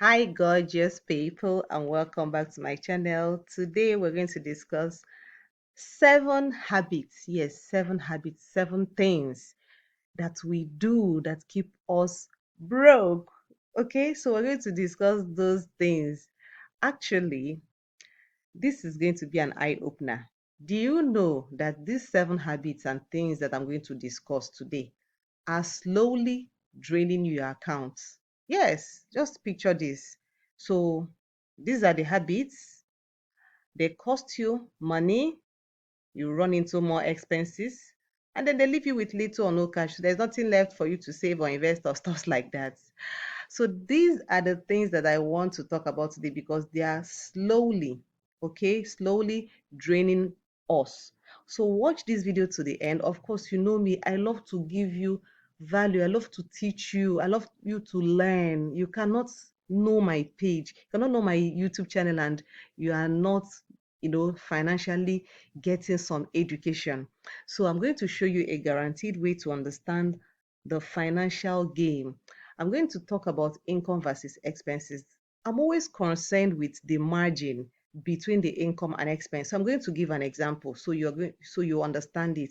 Hi, gorgeous people, and welcome back to my channel. Today, we're going to discuss 7 habits. Yes, 7 habits, 7 things that we do that keep us broke. Okay, so we're going to discuss those things. Actually, this is going to be an eye opener. Do you know that these 7 habits and things that I'm going to discuss today are slowly draining your accounts? Yes, just picture this. So, these are the habits. They cost you money, you run into more expenses, and then they leave you with little or no cash. There's nothing left for you to save or invest or stuff like that. So these are the things that I want to talk about today because they are slowly, okay, slowly draining us. So watch this video to the end. Of course, you know me, I love to give you value. I love to teach you. I love you to learn. You cannot know my page, you cannot know my YouTube channel, and you are not financially getting some education. So I'm going to show you a guaranteed way to understand the financial game. I'm going to talk about income versus expenses. I'm always concerned with the margin between the income and expense. So I'm going to give an example so you understand it.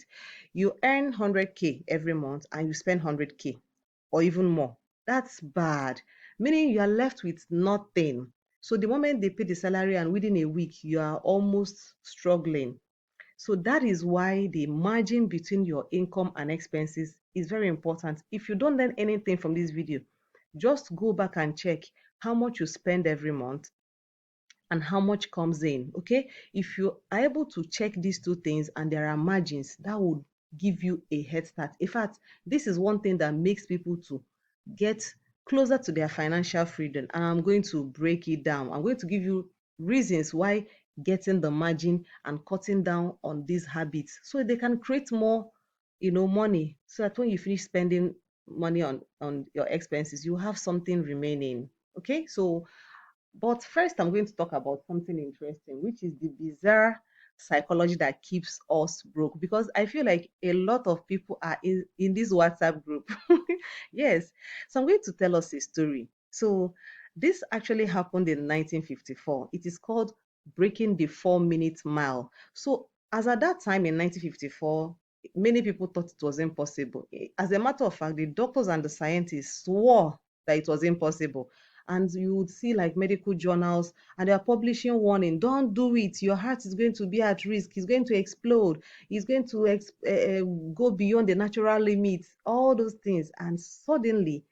You earn 100k every month and you spend 100k or even more. That's bad, meaning you are left with nothing. So the moment they pay the salary and within a week you are almost struggling. So that is why the margin between your income and expenses is very important. If you don't learn anything from this video, just go back and check how much you spend every month and how much comes in. Okay, if you are able to check these two things and there are margins, that would give you a head start. In fact, this is one thing that makes people to get closer to their financial freedom, and I'm going to break it down. I'm going to give you reasons why getting the margin and cutting down on these habits so they can create more money, so that when you finish spending money on your expenses, you have something remaining. Okay, so but first, I'm going to talk about something interesting, which is the bizarre psychology that keeps us broke. Because I feel like a lot of people are in this WhatsApp group. Yes. So I'm going to tell us a story. So this actually happened in 1954. It is called breaking the 4 minute mile. So as at that time in 1954, many people thought it was impossible. As a matter of fact, the doctors and the scientists swore that it was impossible, and you would see like medical journals and they are publishing warning, don't do it, your heart is going to be at risk, it's going to explode, it's going to go beyond the natural limits, all those things. And suddenly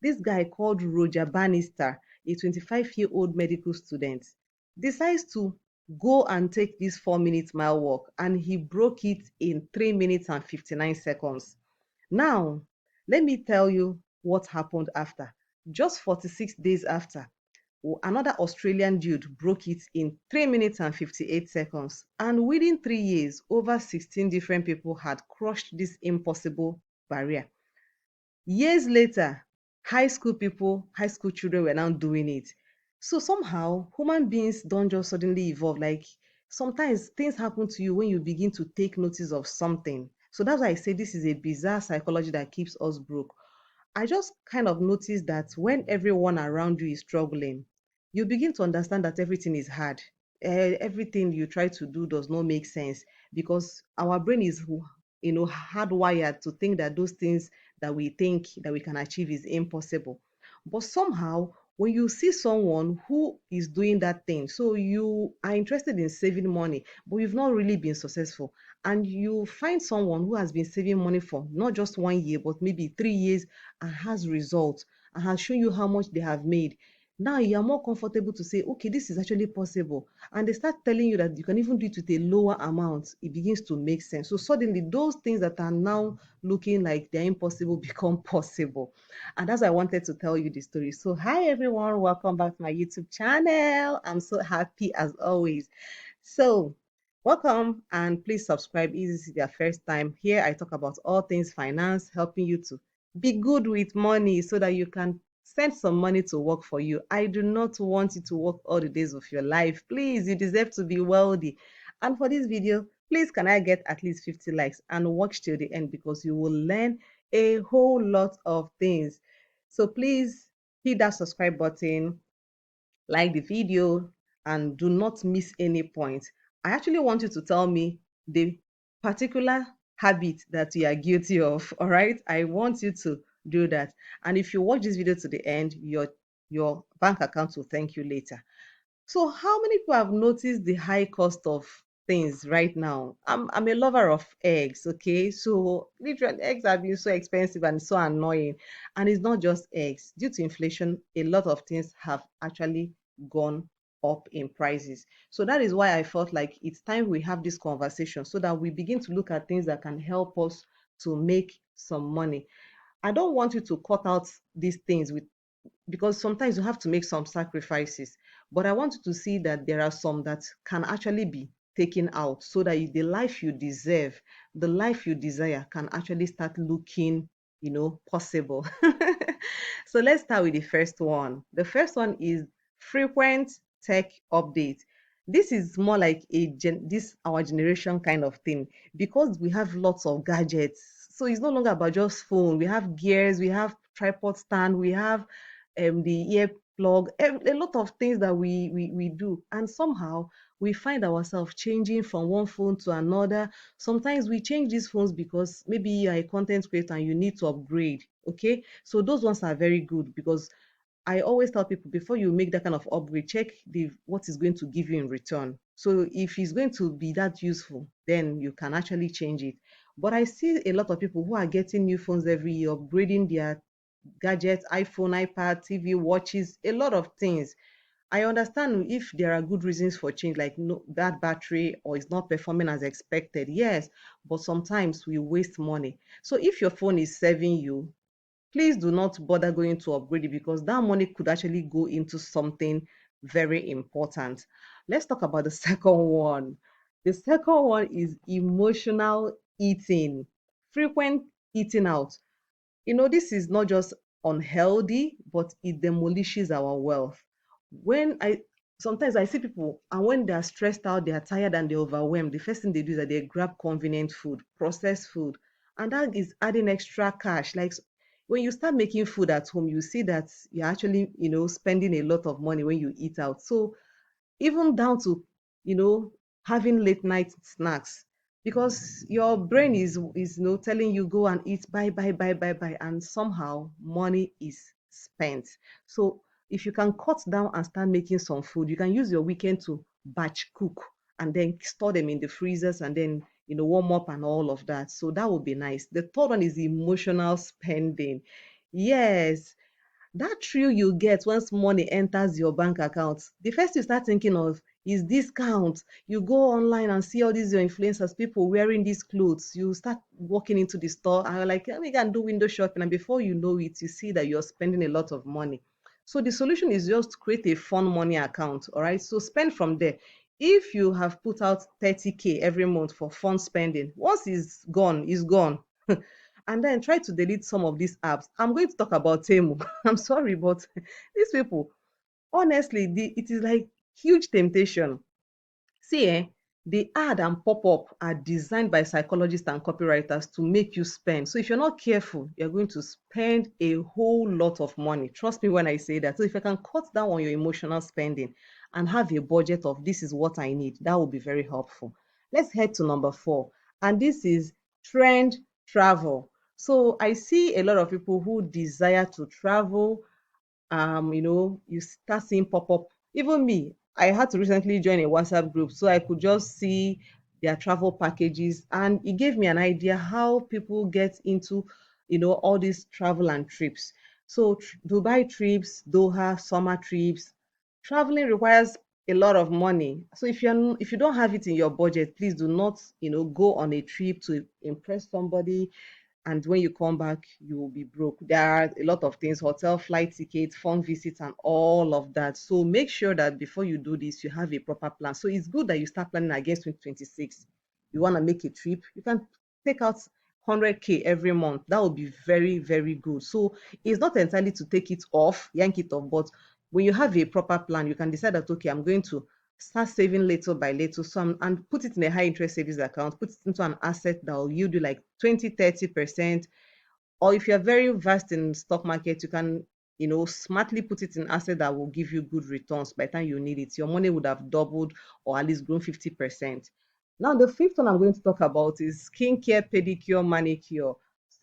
this guy called Roger Bannister, a 25-year-old medical student, decides to go and take this 4 minute mile walk, and he broke it in 3 minutes and 59 seconds. Now, let me tell you what happened after. Just 46 days after, another Australian dude broke it in 3 minutes and 58 seconds. And within 3 years, over 16 different people had crushed this impossible barrier. Years later, high school children were now doing it. So somehow, human beings don't just suddenly evolve. Like sometimes things happen to you when you begin to take notice of something. So that's why I say this is a bizarre psychology that keeps us broke. I just kind of noticed that when everyone around you is struggling, you begin to understand that everything is hard. Everything you try to do does not make sense because our brain is, hardwired to think that those things that we think that we can achieve is impossible. But somehow, when you see someone who is doing that thing, so you are interested in saving money, but you've not really been successful, and you find someone who has been saving money for not just 1 year, but maybe 3 years and has results and has shown you how much they have made. Now you are more comfortable to say, okay, this is actually possible. And they start telling you that you can even do it with a lower amount. It begins to make sense. So suddenly those things that are now looking like they're impossible become possible. And that's why I wanted to tell you the story. So hi everyone, welcome back to my YouTube channel. I'm so happy as always. So welcome and please subscribe if this is your first time. Here I talk about all things finance, helping you to be good with money so that you can send some money to work for you. I do not want you to work all the days of your life. Please, you deserve to be wealthy. And for this video, please can I get at least 50 likes and watch till the end because you will learn a whole lot of things. So please hit that subscribe button, like the video, and do not miss any point. I actually want you to tell me the particular habit that you are guilty of. All right. I want you to do that. And if you watch this video to the end, your bank account will thank you later. So, how many people have noticed the high cost of things right now? I'm a lover of eggs, okay? So, literally, eggs have been so expensive and so annoying. And it's not just eggs. Due to inflation, a lot of things have actually gone up in prices. So, that is why I felt like it's time we have this conversation so that we begin to look at things that can help us to make some money. I don't want you to cut out these things with because sometimes you have to make some sacrifices. But I want you to see that there are some that can actually be taken out so that the life you deserve, the life you desire can actually start looking, possible. So let's start with the first one. The first one is frequent tech update. This is more like this our generation kind of thing because we have lots of gadgets. So it's no longer about just phone. We have gears, we have tripod stand, we have the ear plug, a lot of things that we do. And somehow we find ourselves changing from one phone to another. Sometimes we change these phones because maybe you're a content creator and you need to upgrade. Okay. So those ones are very good because I always tell people before you make that kind of upgrade, check the what is going to give you in return. So if it's going to be that useful, then you can actually change it. But I see a lot of people who are getting new phones every year, upgrading their gadgets, iPhone, iPad, TV, watches, a lot of things. I understand if there are good reasons for change, like no bad battery or it's not performing as expected. Yes, but sometimes we waste money. So if your phone is serving you, please do not bother going to upgrade it because that money could actually go into something very important. Let's talk about the second one. The second one is emotional eating, frequent eating out. This is not just unhealthy, but it demolishes our wealth. When I Sometimes I see people, and when they are stressed out, they are tired and they're overwhelmed, the first thing they do is that they grab convenient food, processed food, and that is adding extra cash. Like when you start making food at home, you see that you're actually, spending a lot of money when you eat out. So even down to you know having late night snacks because your brain is telling you go and eat, buy buy buy buy buy, and somehow money is spent. So if you can cut down and start making some food, you can use your weekend to batch cook and then store them in the freezers and then warm up and all of that. So that would be nice. The third one is emotional spending. Yes, that thrill you get once money enters your bank account, the first you start thinking of is discount. You go online and see all these your influencers, people wearing these clothes. You start walking into the store and you're like, let me go and do window shopping. And before you know it, you see that you're spending a lot of money. So the solution is just create a fun money account. All right. So spend from there. If you have put out 30K every month for fun spending, once it's gone, it's gone. And then try to delete some of these apps. I'm going to talk about Temu. I'm sorry, but these people, honestly, it is like huge temptation. See, the ad and pop-up are designed by psychologists and copywriters to make you spend. So if you're not careful, you're going to spend a whole lot of money. Trust me when I say that. So if you can cut down on your emotional spending and have a budget of this is what I need, that will be very helpful. Let's head to number 4. And this is trend travel. So I see a lot of people who desire to travel. You start seeing pop up. Even me, I had to recently join a WhatsApp group so I could just see their travel packages, and it gave me an idea how people get into, all these travel and trips. So Dubai trips, Doha summer trips, traveling requires a lot of money. So if you don't have it in your budget, please do not, go on a trip to impress somebody and when you come back you will be broke. There are a lot of things: hotel, flight tickets, phone visits, and all of that. So make sure that before you do this you have a proper plan. So it's good that you start planning against 2026. You want to make a trip, you can take out 100K every month. That would be very, very good. So it's not entirely to take it off, yank it off, but when you have a proper plan you can decide that, okay, I'm going to start saving little by little, and put it in a high interest savings account, put it into an asset that will yield you like 20, 30%. Or if you're very vast in stock market, you can smartly put it in asset that will give you good returns by the time you need it. Your money would have doubled or at least grown 50%. Now, the fifth one I'm going to talk about is skincare, pedicure, manicure.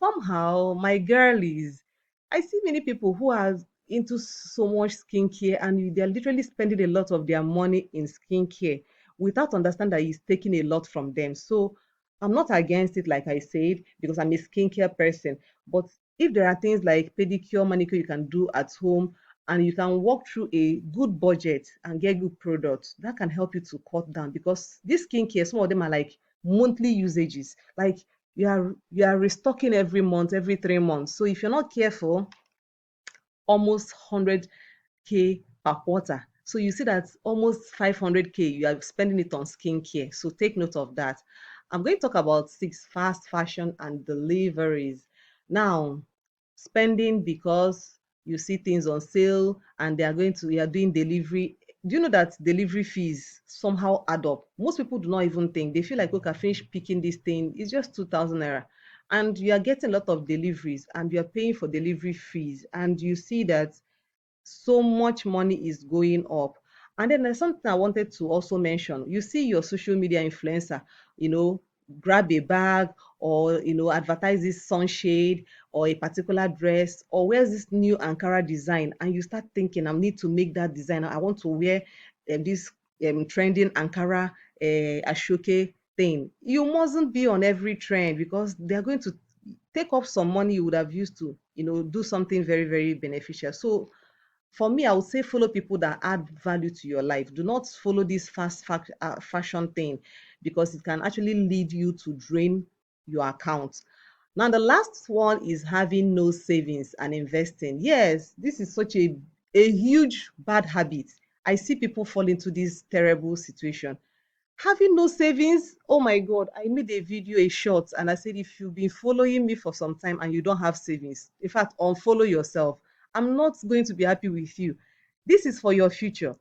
Somehow, my girlies, I see many people who are into so much skincare and they're literally spending a lot of their money in skincare without understanding that it's taking a lot from them. So I'm not against it, like I said, because I'm a skincare person. But if there are things like pedicure, manicure you can do at home, and you can walk through a good budget and get good products, that can help you to cut down, because this skincare, some of them are like monthly usages. Like you are restocking every month, every 3 months. So if you're not careful, almost 100K per quarter. So you see that almost 500K, you are spending it on skincare. So take note of that. I'm going to talk about six: fast fashion and deliveries. Now, spending because you see things on sale and you are doing delivery. Do you know that delivery fees somehow add up? Most people do not even think. They feel like, okay, I finished picking this thing. It's just 2,000 naira. And you are getting a lot of deliveries and you are paying for delivery fees. And you see that so much money is going up. And then there's something I wanted to also mention. You see your social media influencer, you know, grab a bag or, advertise this sunshade or a particular dress or wears this new Ankara design. And you start thinking, I need to make that design. I want to wear this trending Ankara Ashoke thing. You mustn't be on every trend because they're going to take up some money you would have used to, do something very, very beneficial. So for me, I would say follow people that add value to your life. Do not follow this fashion thing because it can actually lead you to drain your account. Now, the last one is having no savings and investing. Yes, this is such a huge bad habit. I see people fall into this terrible situation. Having no savings, oh my God, I made a video, a short, and I said, if you've been following me for some time and you don't have savings, in fact, unfollow yourself. I'm not going to be happy with you. This is for your future.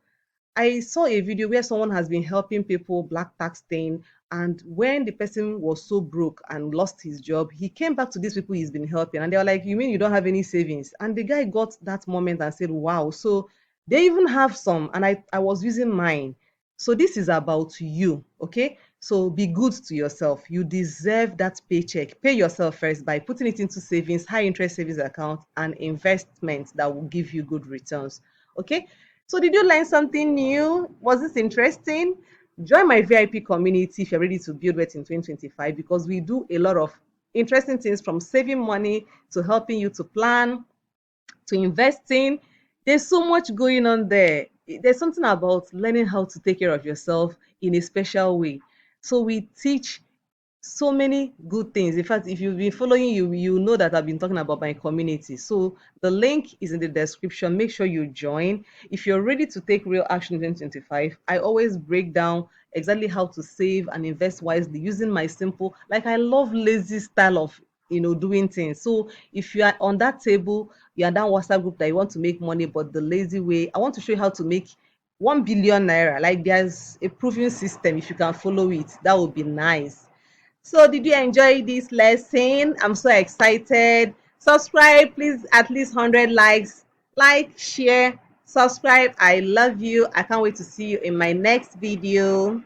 I saw a video where someone has been helping people black tax thing, and when the person was so broke and lost his job, he came back to these people he's been helping, and they were like, "You mean you don't have any savings?" And the guy got that moment and said, "Wow!" So they even have some, and I was using mine. So this is about you, okay? So be good to yourself. You deserve that paycheck. Pay yourself first by putting it into savings, high interest savings account, and investments that will give you good returns. Okay? So did you learn something new? Was this interesting? Join my VIP community if you're ready to build wealth in 2025, because we do a lot of interesting things, from saving money to helping you to plan to investing. There's so much going on there. There's something about learning how to take care of yourself in a special way. So we teach so many good things. In fact, if you've been following, you know that I've been talking about my community. So the link is in the description. Make sure you join. If you're ready to take real action in 2025, I always break down exactly how to save and invest wisely using my simple, like I love lazy style of doing things. So if you are on that table, you are that WhatsApp group that you want to make money but the lazy way, I want to show you how to make 1 billion naira. Like, there's a proven system. If you can follow it, that would be nice. So did you enjoy this lesson? I'm so excited. Subscribe, please, at least 100 likes. Like, share, subscribe. I love you. I can't wait to see you in my next video.